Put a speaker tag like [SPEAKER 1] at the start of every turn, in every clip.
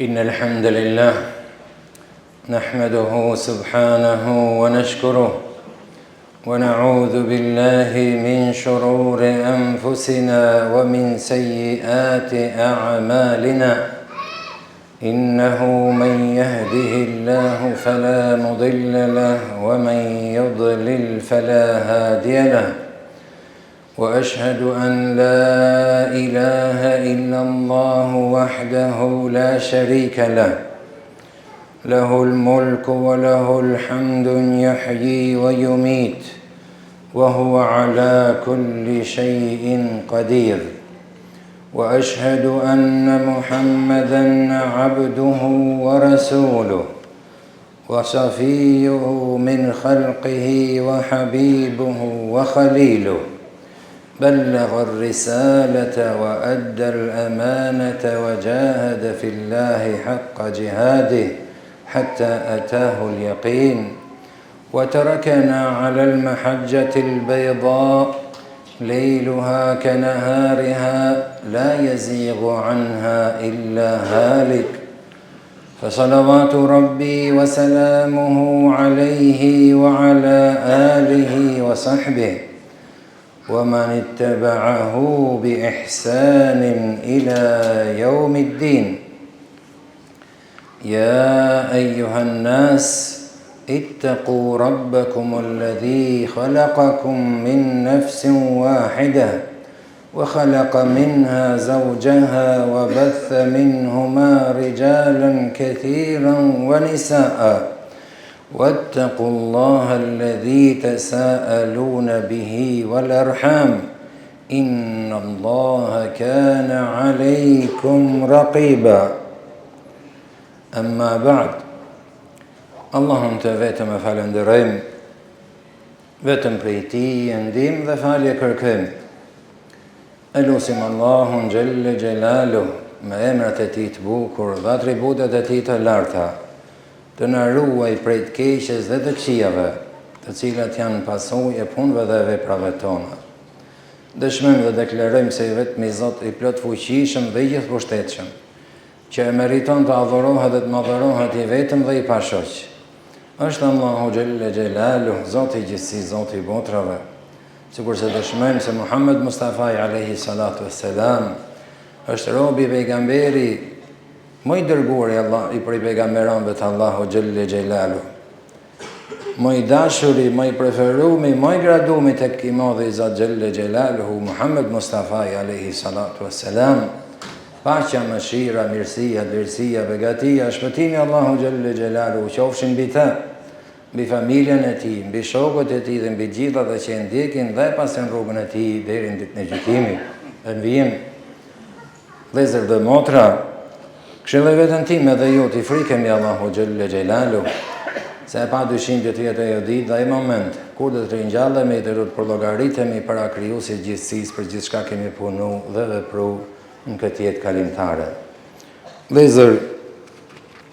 [SPEAKER 1] إن الحمد لله نحمده سبحانه ونشكره ونعوذ بالله من شرور أنفسنا ومن سيئات أعمالنا إنه من يهده الله فلا مضل له ومن يضلل فلا هادي له وأشهد أن لا إله إلا الله وحده لا شريك له له الملك وله الحمد يحيي ويميت وهو على كل شيء قدير وأشهد أن محمدًا عبده ورسوله وصفيه من خلقه وحبيبه وخليله بلغ الرسالة وأدى الأمانة وجاهد في الله حق جهاده حتى أتاه اليقين وتركنا على المحجة البيضاء ليلها كنهارها لا يزيغ عنها إلا هالك فصلوات ربي وسلامه عليه وعلى آله وصحبه ومن اتبعه بإحسان إلى يوم الدين يا أيها الناس اتقوا ربكم الذي خلقكم من نفس واحدة وخلق منها زوجها وبث منهما رجالا كثيرا ونساء واتقوا الله الذي تساءلون به والأرحام إن الله كان عليكم رقيبا أما بعد Allahun të vetëm e falenderojmë, vetëm prej Tij e ndihmë dhe falje kërkojmë. E lutim Allahun Gjelle Gjelaluhu me emrat e Tij të bukur dhe atributet e Tij të larta, të na ruaj prej të keqes dhe të këqijave, të cilat janë pasojë e punëve dhe veprave tona. Dëshmojmë dhe deklarojmë se vetëm Zot i plot fuqishëm dhe i gjithëpushtetshëm, që e meriton të adhurohet dhe të madhërohet i vetëm dhe i pashoq. Është Allahu Gjelle Gjelaluhu, Zoti i gjithësisë, Zoti i botrave, sikurse dëshmojmë se Muhammed Mustafa alayhi salatu wassalam është robi i pejgamberi më i dërguar i prej pejgamberëve të Allahu Gjelle Gjelaluhu, më i dashuri, më i preferuar, më i graduar tek i madhi Zot Gjelle Gjelaluhu Muhammed Mustafa alayhi salatu wassalam. Paqja, mëshira, mirësia, drejtësia, begatia, shpëtimi Allahu Gjelle Gjelaluhu qofshin mbi të, mbi familjen e tij, mbi shokët e tij dhe mbi gjithë ata që e ndjekin dhe pasën rrugën e tij deri në ditën e gjykimit. Enviem, vëllezër dhe motra, këshilloj veten time dhe ju të frikemi Allahu Gjelle Gjelaluhu, se pa dyshim do të jetë ajo ditë dhe ai moment kur do të ringjallemi dhe do të përllogaritemi para Krijuesit gjithësisë për gjithçka kemi punuar dhe vepruar në këtë jetë kalimtare. Vëllezër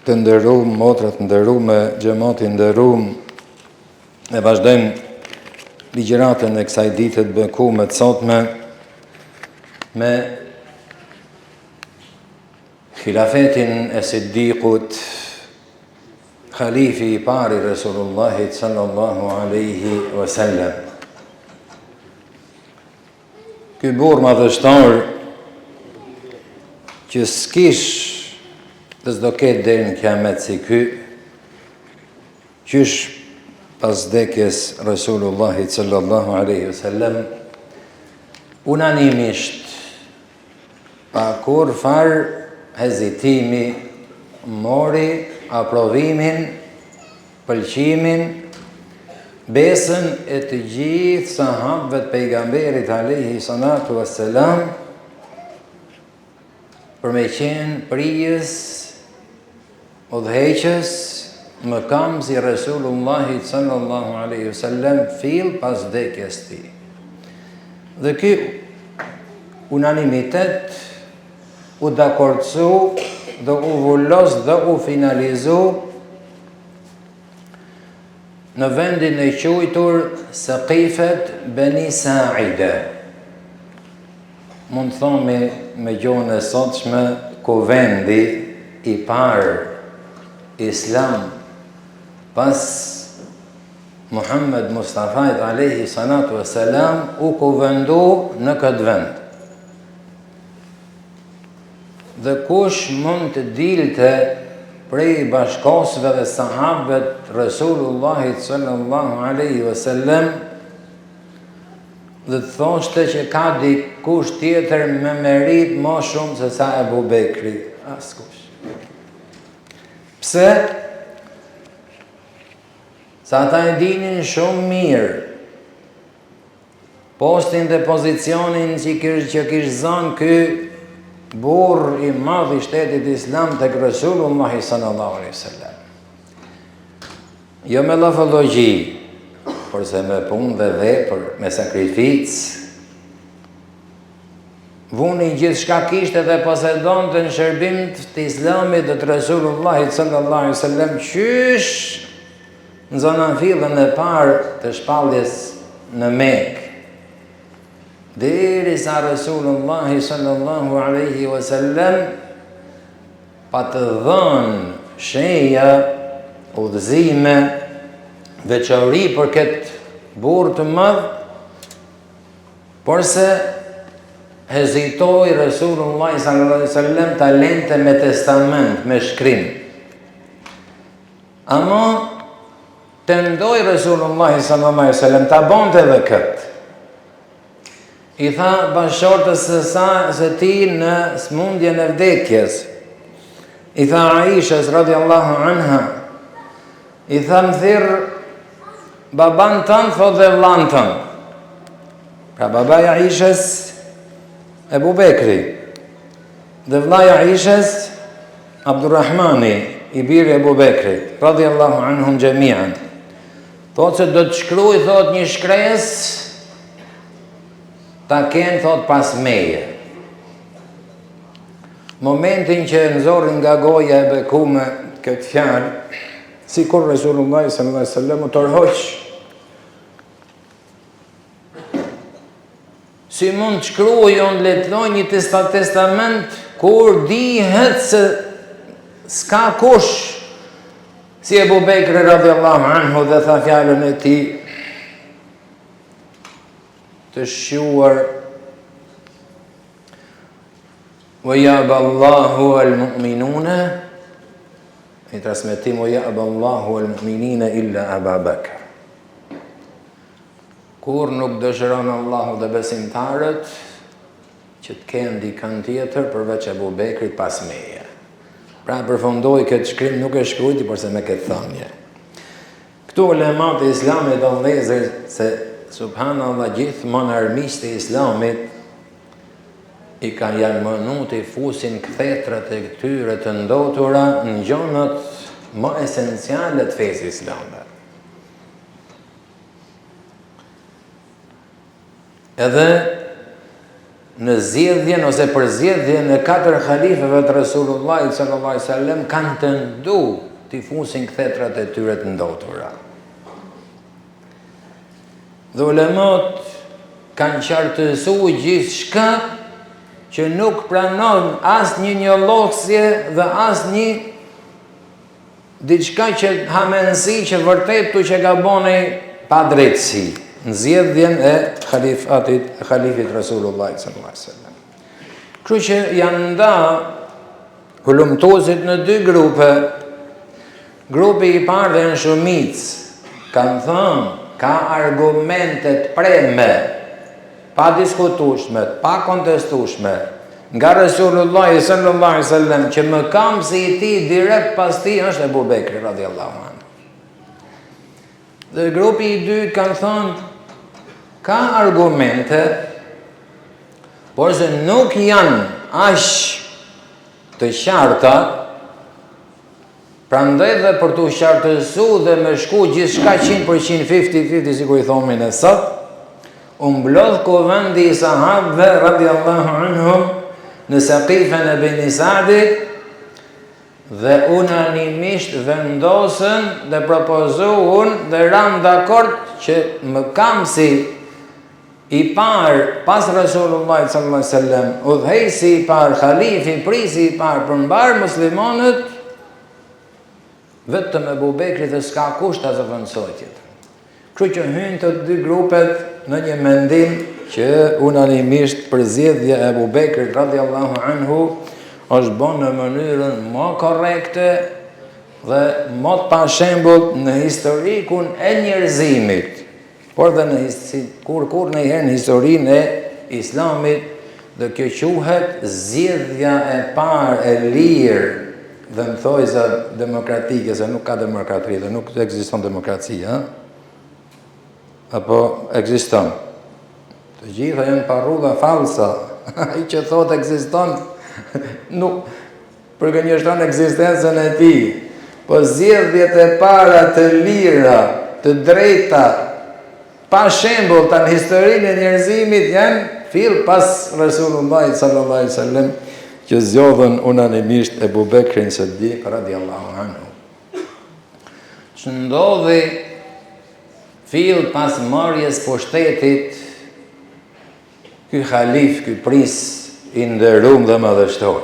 [SPEAKER 1] të nderuar, motra të nderuar, xhamati i nderuar, e vazhdojmë ligjëratën e kësaj dite të bekuar të sotme me khilafetin e Siddiqut, khalifi i pari Resulullahit sallallahu alaihi wasallam. Ky burr madhështor që s'kish dhe s'do ketë deri në kiamet si ky, qysh pas vdekjes Resulullahit sallallahu alaihi wasallam, unanimisht, pa kur far hezitimi, mori aprovimin, pëlqimin, besën e të gjithë sahabëve të pejgamberit alaihi salatu wassalam, për me qenë prijës, udhëheqës, mëkam si Resulullahit sallallahu alaihi wasallam fill pas vdekjes tij. Dhe ky unanimitet u dakordsu dhe u vullos dhe u finalizu në vendin e quajtur Saqifet Bani Sa'ida. Mund të thomi me gjuhën e sotshme kuvendi i parë Islam pas Muhammed Mustafait alayhi salatu wassalam u kuvendu në këtë vend. Dhe kush mund të dilte prej bashkosëve dhe sahabët Resulullahit sallallahu alaihi wasallam dhe të thoshte që ka dikush tjetër me merit më shumë se sa Ebu Bekri. Askush. Pse? Sa ata e dinin shumë mirë postin dhe pozicionin që kishte zënë ky burr i madh i shtetit islam tek Resulullahi sallallahu alaihi wasallam. Jo me lafallogji, porse me punë dhe vepër, me sakrificë. Vuni gjithçka kishte dhe posedonte në shërbim të islamit dhe të Resulullahit sallallahu alaihi wasallam, qysh në zonën fillën e parë të shpalljes në Mekë. Derisa Resulullahi sallallahu alaihi wasallam pa të dhënë shenja, udhëzime, veçori për këtë burr të madh, porse hezitoi Resulullahi sallallahu alaihi wasallam talente me testament, me shkrim. Ama tendoi Resulullahi sallallahu alaihi wasallam ta bonte edhe këtë. I tha bashortës së tij në smundjen e vdekjes. I tha Aishës radiallahu anha, i tha më thirr baban tënd, thot dhe vllain tënd. Pra babaja Aishës Ebu Bekri, dhe vllaja Aishës Abdurrahmani, i biri Ebu Bekri, radiallahu anhum gjemian. Thot se do të shkruaj, thot, një shkresë ta kenë, thot, pas meje. Momentin që nëzorin nga goja e bekume këtë fjalë, si kur Resulullah sallallahu alaihi wasallam u tërhoq, si mund të shkruaj unë letloj një testament kur dihet se s'ka kush si Ebu Bekri radiallahu anhu, dhe tha fjalën e tij të shquar wa ya'ba Allahu al-mu'minuna, i transmetim wa ya'ba Allahu al-mu'minina illa Aba Bakr. Kur nuk dëshiron Allahu dhe besimtarët që të kenë dikën tjetër përveç Ebu Bekrit pas meje. Pra përfundoi këtë shkrim, nuk e shkruajti, por se me këtë thënie. Këtu ulemat e islamit do vëllezër se subhanallah gjithmonë armiqtë e islamit i kanë janë mënu të i fusin këthetrat e këtyre të ndotura në gjonat më esenciale të fesë islame. Edhe në zgjedhjen ose për zgjedhjen e 4 halifëve të Resulullahit sallallahu alaihi wasallam kanë tendu të i fusin këthetrat e tyre të ndotura. Dhe ulemat kanë qartësu gjithçka që nuk pranon as një njollosje dhe as një diçka që hamenësi që vërtet tu që gaboni pa drejtësi në zgjedhjen e halifit Resulullahit sallallahu alaihi wasallam. Kështu që janë nda hulumtuesit në 2 grupe. Grupi i parë dhe në shumicë kanë thënë ka argumentet preme, pa diskutueshme, pa kontestueshme, nga Resulullah sallallahu alaihi wasallam që mëkamsi i tij direkt pas tij është Ebu Bekri radiallahu anhu. Dhe grupi i dytë kanë thënë ka argumente, por se nuk janë aq të qarta. Prandaj dhe për të qartësu dhe me shku gjithçka 100% 50-50, si ku i thomin e sot, mblodh kuvendi i sahabëve radiallahu anhum në Saqifen e Beni Sa'dit dhe unanimisht vendosën dhe propozuan dhe ranë dakord që mëkamsi i parë pas Rasulullah sallallahu alaihi wasallam, udhëheqësi i parë, khalifi, prisi i parë për mbar muslimanët, vetëm Ebu Bekri dhe s'ka kusht ta zëvendësoj tjetër. Kështu që hynë të dy grupet në një mendim që unanimisht përzgjedhja e Ebu Bekrit radhiyallahu anhu është bën në mënyrën më korrekte dhe më pa shembull në historikun e njerëzimit, por dhe kur në herë në historinë e Islamit, dhe kjo quhet zgjedhja e parë e lirë, dhe më thoj se demokratike, se nuk ka demokrati, dhe nuk ekziston demokracia, apo ekziston. Të gjitha janë parrulla falsa. Ai që thot ekziston, nuk përgënjeshton ekzistencën e tij. Po zgjedhjet e para të lira, të drejta, pa shembull në historinë e njerëzimit janë fill pas Rasulullah sallallahu alaihi wasallam, që zgjodhën unanimisht Ebu Bekrin Siddiq radhiyallahu anhu. Që ndodhi fill pas marrjes pushtetit, ky khalif, ky pris i nderuar dhe madhështor,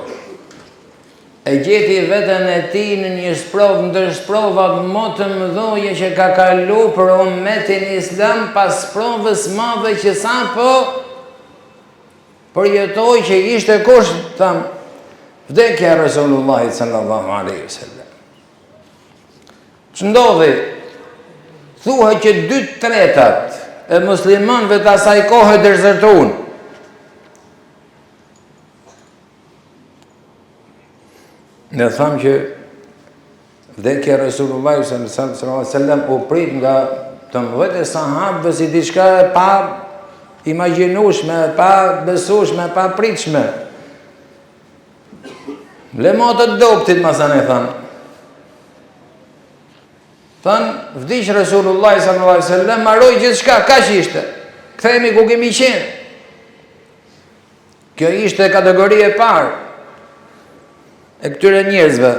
[SPEAKER 1] e gjeti veten e tij në një sprovë ndër sprovat më të mëdha që ka kalu për ummetin islam pas provës madhe që sapo përjetoi, që ishte kush, tham, vdekja e Resulullahit sallallahu alaihi wasallam. Ç'ndodhi? Thuhet që 2/3 e muslimanëve të asaj kohe dezertuan. Ne thamë që vdekja e Resulullahit sallallahu alaihi wasallam u prit nga të mëdhtë sahabëve si diçka e pa imagjinueshme, pa besueshme, pa pritshme. Le motë të doptit, masane thanë. Thanë, vdiq Resulullah sallallahu alaihi wasallam, marroi gjithçka, kaq ishte. Kthehemi ku kemi qenë. Kjo ishte kategoria e parë e këtyre njerëzve.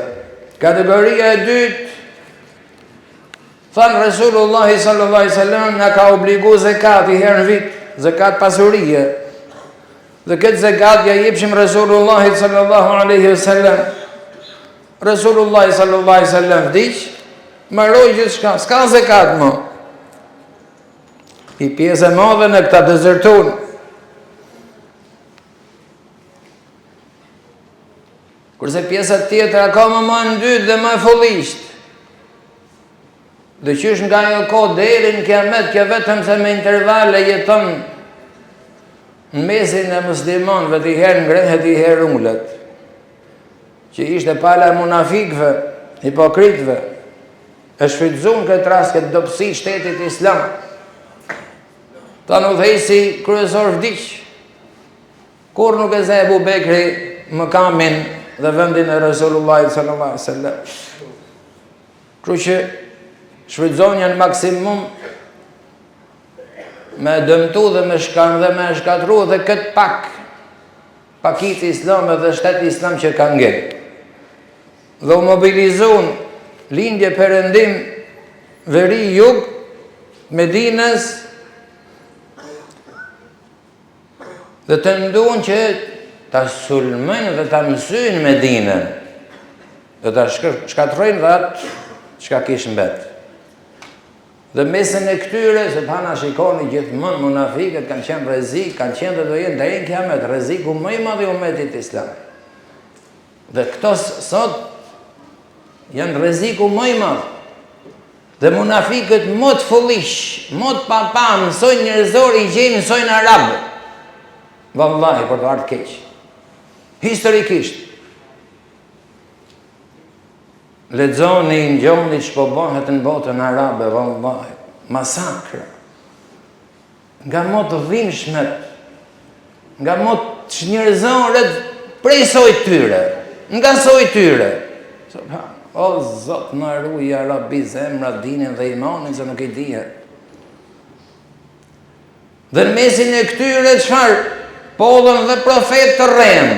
[SPEAKER 1] Kategoria e dytë, thanë Resulullah sallallahu alaihi wasallam na ka obligu zekat i herë në vit, zekat pasurie. Dhe këtë zekat ja jepshim Resulullahit sallallahu alaihi wasallam. Resulullahi sallallahu alaihi wasallam vdiq, marroi gjithçka, s'ka zekat më. I pjesë e madhe në këta dezertuan. Kurse pjesa tjetër akoma më ndyt dhe më fullisht. Dhe qysh nga ajo kohë deri në kiamet, kjo vetëm se me intervale jeton në mesin e muslimanëve, të herë ngrehet, i herë ullet. Që ishte pala munafikëve, hipokritëve, e shfrytzuan këtë rast, këtë dobësi shtetit islam. Ta në udhëheqësi kryesor vdiq. Kur nuk e zë Ebu Bekri mëkamin dhe vendin e Resulullahit sallallahu alaihi wasallam. Kështu që shfrytëzonja në maksimum me dëmtu dhe me shkatru dhe këtë pakit islam dhe shtet islam që ka ngel. Dhe u mobilizun lindje perëndim veri jug Medinës dhe të nduan që ta sulmojnë dhe ta mësojnë Medinën dhe ta shkatrojnë dhe atë çka kishë mbet. Dhe mesin e këtyre, se pana shikoni gjithmonë munafikët kanë qenë rrezik, kanë qenë dhe do jenë deri në kiamet rreziku më i madh i ummetit islam. Dhe këto sot janë rreziku më i madh. Dhe munafikët më të fullish, më të papa, mësojnë njerëzor i gjejnë, mësojnë arabë. Vallahi, për të ardhur keq. Historikisht. Lexoni, ngjoni ç'po bëhet në botën arabe, vallahi, masakra. Nga më të dhimbshmet, nga më të njerëzorët prej soj tyre, nga soj tyre. O Zot, na ruaj ja Rabbi zemra, dinin dhe imanin, se nuk i dihet. Dhe në mesin e këtyre çfarë? Podhën dhe profet të rrenë.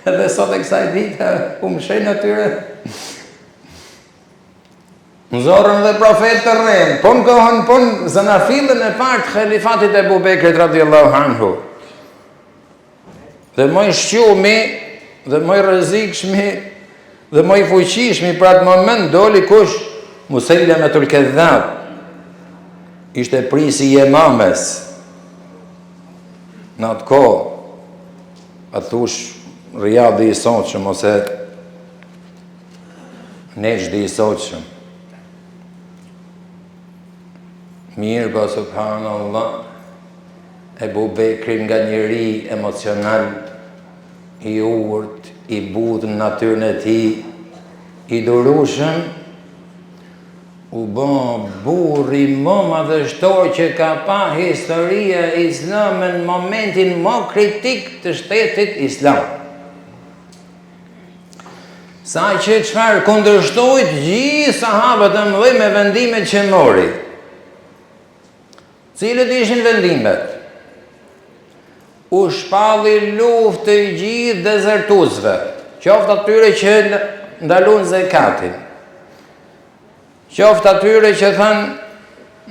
[SPEAKER 1] Edhe sot e kësaj dite u mshen atyre. Në zorën dhe profet të rremë, po në kohën, po në zanafilën e partë khalifatit e Ebu Bekrit radiallahu anhu. Dhe moj shqumi, dhe moj rrezikshmi, dhe moj fuqishmi për atë moment doli kush? Musejlemetul Kedhab. Ishte prisi i Imames. Në atë kohë, atë thush Riyadi i Sotshëm ose Nejdi i Sotshëm. Mirë pa subhanallah, Ebu Bekri nga njëri emocional, i urt, i butë në natyrën e ti, i durushëm, u bë burri më madhështor që ka pa historia islame në momentin më kritik të shtetit islam. Sa që çfarë kundërshtojt gjithë sahabët e mëdhenj me vendimet që mori. Cilët ishin vendimet? U shpalli luftë të gjithë dezertuesve, qoftë atyre që ndalun zekatin, qoftë atyre që thanë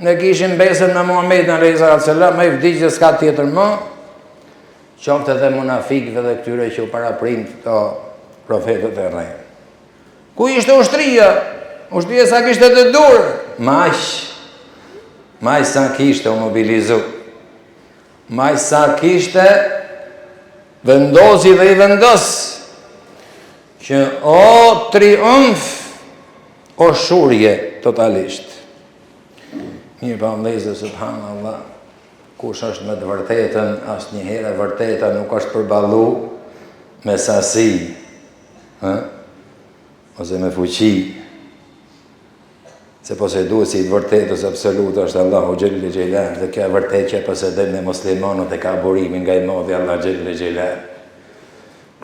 [SPEAKER 1] ne kishim besën me Muhamedit alayhi salam, me vdiq që s'ka tjetër më, qoftë edhe munafikëve dhe këtyre që u paraprind këto profetët e rrejë. Ku ishte ushtria? Ushtria sa kishte të durë? Maj sa kishte u mobilizu. Maj sa kishte vendosi dhe i vendos që o triumf, o shurje totalisht. Mirë pa mlezë, subhanallah, kush është me të vërtetën, asë një herë vërteta nuk është përballu me sasi, ose me fuqi, se poseduesi i vërtetës absolut është Allahu Gjelle Gjelal, dhe kjo vërtet që posedojnë me muslimanët e ka burimin nga i modhi Allah Gjelle Gjelal.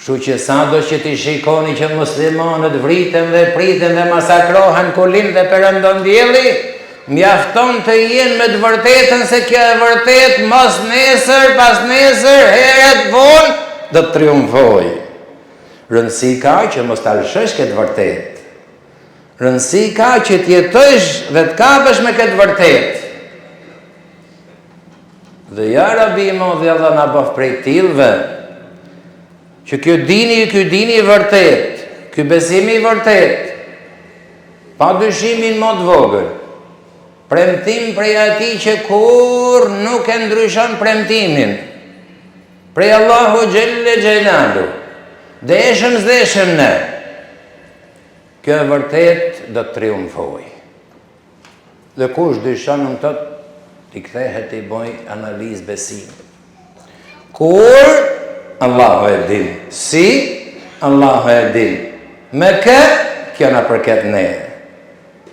[SPEAKER 1] Kështu që sa do që ti shikoni që muslimanët vriten dhe priten dhe masakrohen kulin dhe perëndon dielli, mjafton të jenë me të vërtetën se kjo e vërtet mos nesër, pas nesër, heret vonë, do të triumfoj. Rëndësi ka që mos të alëshësh këtë vërtet. Rëndësi ka që t'jetësh dhe t'kapësh me këtë vërtet. Dhe ja Rabi i modhi Allah na bëf prej tillëve, që kjo dini i vërtet, kjo besimi i vërtet, pa dyshimin më të vogël, premtim prej atij që kur nuk e ndryshon premtimin, prej Allahu Gjelle Gjelalu, deshëm ne, kjo e vërtet do të triumfoj. Dhe kush dyshon në tëtë, t'i kthehet i boj analizë besim. Kur, Allahu e din. Si, Allahu e din. Me kë, kjo na përket ne.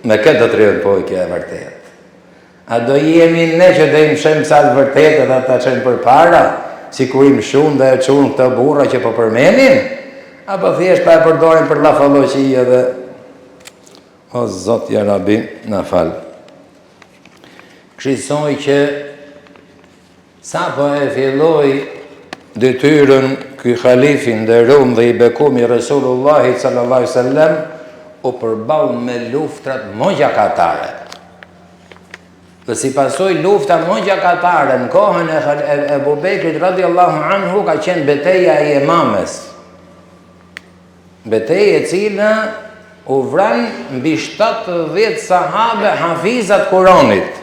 [SPEAKER 1] Me kë do të triumfoj kjo e vërtet. A do jemi ne që do im shem sa të vërtet dhe ta qenë për para, si kur im shumë dhe e qunë këto burra që po përmenin, apo thjesht pa e përdorin për lafalloqia dhe o Zot ja Rabi na fal. Këshillsoj që sa po e filloi detyrën ky halifi nderuar dhe i bekumi Resulullahi sallallahu alaihi wasallam u përball me luftrat mogjakattare. Dhe si pasoj lufta mogjakattare në kohën e Ebu Bekrit radiallahu anhu ka qenë betejë e Imames. Betejë e cila u vran mbi 70 sahabe hafizat Kuranit.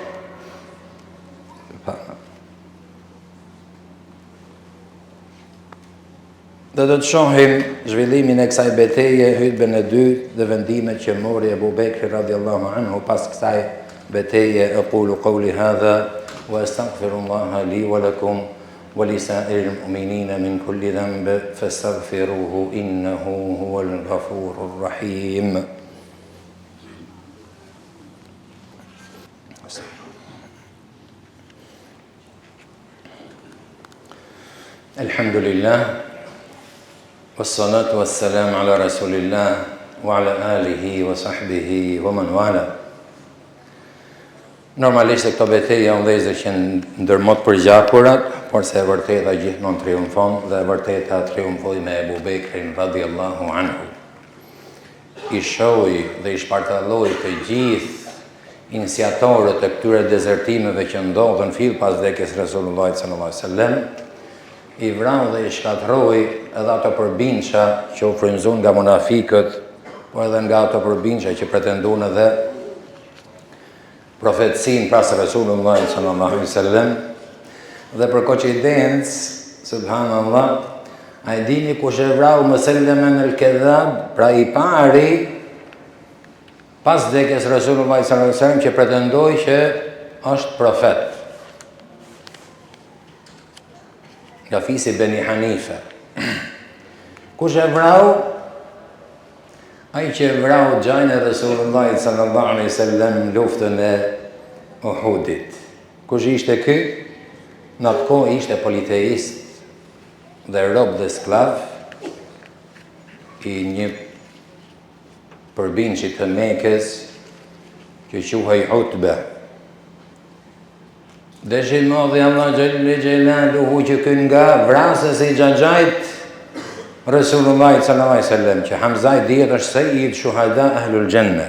[SPEAKER 1] Dhe do të shohim zhvillimin e kësaj betejë, hutben e dytë dhe vendimet që mori Ebu Bekri radiallahu anhu pas kësaj betejë. Aqulu qawli hadha wa astaghfirullaha li wa lakum wa li sa'iril mu'minina min kulli dhanb fastaghfiruhu innahu huwal ghafurur rahim. Alhamdulillah. Wassalatu wassalam ala rasulillah wa ala alihi wa sahbihi wa man wala. Normalisht këto betejë ndezë që ndërmot përgjakurat, por se e vërteta gjithmonë triumfon dhe e vërteta triumfoi me Ebu Bekrin radiallahu anhu. i shohi dhe i shpartalloi të gjithë iniciatorët e këtyre dezertimeve që ndodhen fill pas vdekjes Resulullahit sallallahu alaihi wasallam, i vrau dhe i shkatërroi edhe ato përbindësha që u frymëzuan nga munafikët, po edhe nga ato përbindësha që pretenduan edhe profetësinë pas Resulullahit sallallahu alaihi wasallam. Dhe për koincidencë, subhanallahu, a e dini kush e vrau Musellemen el-Kedhab, pra i pari pas vdekjes Resulullah sallallahu alaihi wasallam që pretendoi që është profet. Nga fisi Beni Hanife. Kush e vrau? Ai që vrau xhain e Resulullah sallallahu alaihi wasallam në luftën e Uhudit. Kush ishte ky? Në atë kohë ishte politeist dhe rob dhe sklav i një përbindshit të Mekës që quhej Utbe. Deshin modhi Allah Gjelle Gjelaluhu që kën nga vrasës i Xhaxhait Resulullah sallallahu alaihi wasallam, që Hamzaj dihet është sejid shuhada ahlul gjenne,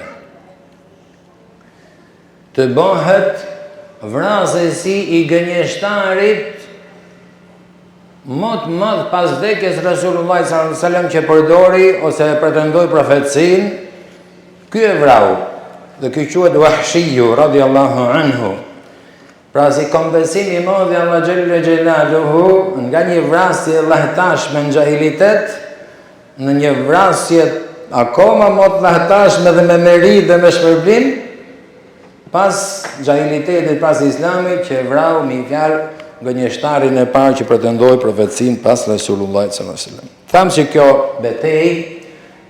[SPEAKER 1] të bëhet vrasësi i gënjeshtarit më të madh pas vdekjes Resulullah sallallahu alaihi wasallam që përdori ose pretendoi profetësinë. Ky e vrau dhe ky quhet Wahshiu radhiyallahu anhu. Pra si kompensim i madh i Allah Gjelle Gjelaluhu nga një vrasje lahëtashme në xahilitet në një vrasje akoma më të lahëtashme dhe me merit dhe me shpërblim pas xahilitetit, pas islamit, që vrau me fjalë gënjeshtarin e parë që pretendoi profetësinë pas Resulullah sallallahu alaihi wasallam. Tham se kjo betejë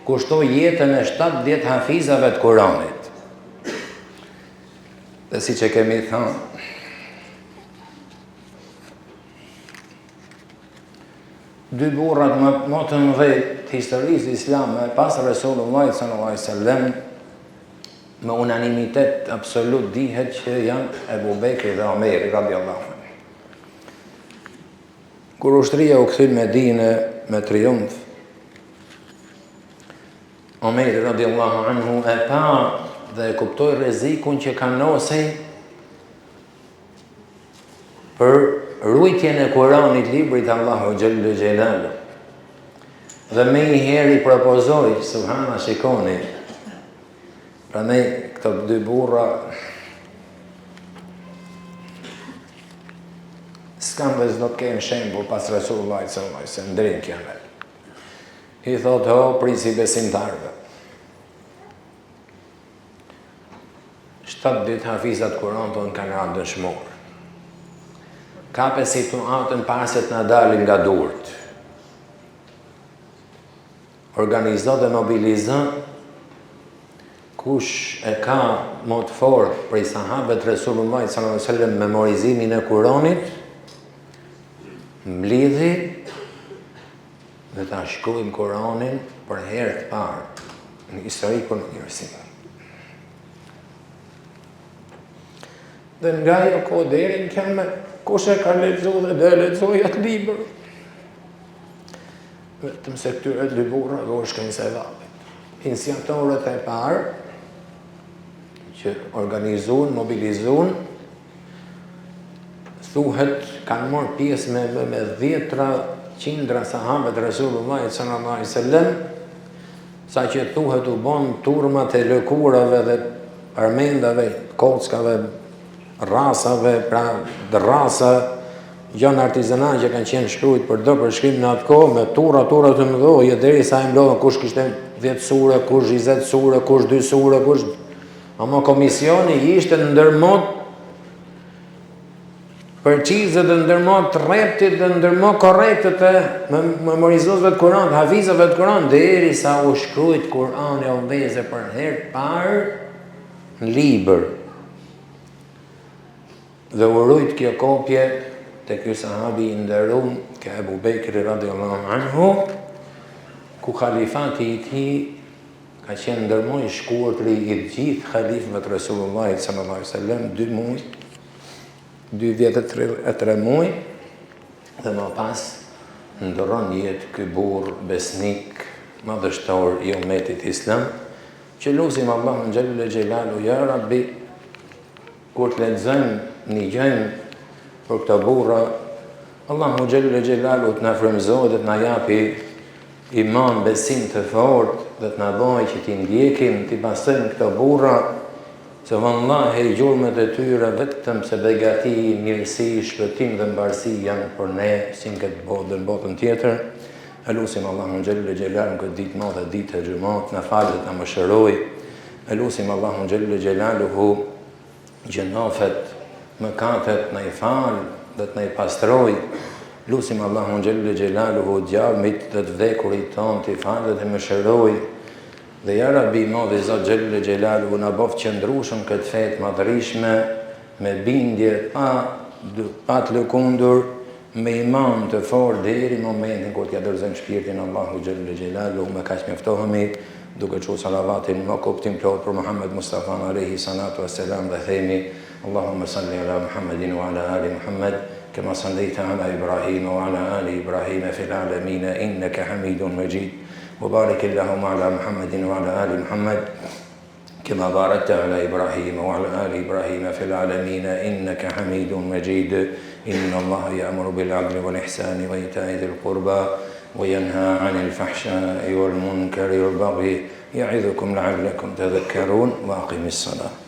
[SPEAKER 1] kushtoi jetën e 70 hafizave të Kuranit. Dhe siç e kemi thënë, dy burrat më të mëdhenj të historisë islame pas Resulullah sallallahu alaihi wasallam me unanimitet absolut dihet që janë Ebu Bekri dhe Omeri radhiyallahu anhu. Kur ushtria u kthye në Medinë me triumf, Omeri radhiyallahu anhu e pa dhe e kuptoi rrezikun që kanosej për rujtjen e Kuranit, librit Allahu Gjelle Gjelalu. Dhe me i heri propozoi, subhana shikoni, pra ne këto dy burra s'kam dhe s'do të kenë shembull pas Resulullah sallallahu alaihi wasallam deri në kiamet. I thot, ho, prisi besimtarve, 70 hafizat Kuran tonë kanë rënë dëshmor. Kape situatën paset në dalin nga durt. Organizo dhe mobilizo kush e ka më të fortë prej sahabët Resulullah sallallahu alaihi wasallam memorizimin e Kuranit, mblidhi dhe ta shkruajmë Kuranin për herë të parë në historikun e njerëzimit. Dhe nga ajo kohë deri në kiamet, kush e ka lexuar dhe do e lexojë atë libër, vetëm se këtyre dy burrave u shkojnë sevapet. Iniciatorët e parë që organizuan, mobilizuan, thuhet kanë marrë pjesë me dhjetra, qindra sahabët Resulullah sallallahu alaihi wasallam, sa që thuhet u bën turmat e lëkurave dhe armendave, kockave, rasave, pra rasa, janë artizana që kanë qenë shkruajt për do përshkrim në atë kohë, me tura të mëdhoje, derisa e mblodhen kush kishte 10 sure, kush 20 sure, kush 2 sure, kush... Ama komisioni ishte në ndërmot përqizët dhe ndërmot reptit dhe ndërmot korrektet e memorizosve të Kuran, hafizave të Kuran, derisa u shkruajt Kurani o vëllezër për herë të parë në libër. Dhe urujt kjo kopje të kjo sahabi i nderuar, ke Ebu Bekri radhiyallahu anhu, ku khalifati i tij ka qenë ndërmoj i shkurtri i gjithë khalifëve të Resulullah sallallahu alaihi wasallam, 2 muaj, 2 vjet e 3 muaj, dhe më pas ndron jetë ky burr besnik, madhështor i ummetit islam, që lusim Allahun xhelle xhelalu, ja Rabbi, kur të lexojmë një gjë për këta burra, Allahu xhelle xhelalu të na frymëzojë dhe të na japi iman, besim të fortë dhe të na bëjë që t'i ndjekim, t'i pasojmë këta burra, se vallahi gjurmët e tyre vetëm se begati, mirësi, shpëtim dhe mbarësi janë për ne, si në këtë botë dhe në botën tjetër. Elusim Allahun xhelle xhelalu në këtë ditë madhe, ditë e xhumat, na falë dhe na mëshiroj. Elusim Allahun xhelle xhelaluhu gjunafet, mëkatet na i falë dhe të na i pastroj. Lusim Allahun xhelle xhelaluhu djamit dhe të vdekurit ton t'i falë dhe të mëshiroj. Dhe ja Rabbi, madhi Zot xhelle xhelaluhu na bof qëndrueshëm këtë fetë madhërishme, me bindje pa të lëkundur, me iman të fortë deri në momentin kur t'ja dorëzojmë shpirtin Allahu xhelle xhelaluhu. Me kaq mjaftohemi, duke thënë salavatin me kuptim plot për Muhammed Mustafa alayhi salatu wassalam, dhe themi Allahumma salli ala Muhammedin wa ala ali Muhammed kama sallaita ala Ibrahim wa ala ali Ibrahim fil alamin innaka Hamidun Majid. وبارك اللهم على محمد وعلى آل محمد كما باركت على إبراهيم وعلى آل إبراهيم في العالمين إنك حميد مجيد. إن الله يأمر بالعدل والإحسان وإيتاء ذي القربى وينهى عن الفحشاء والمنكر والبغي يعظكم لعلكم تذكرون. وأقم الصلاة.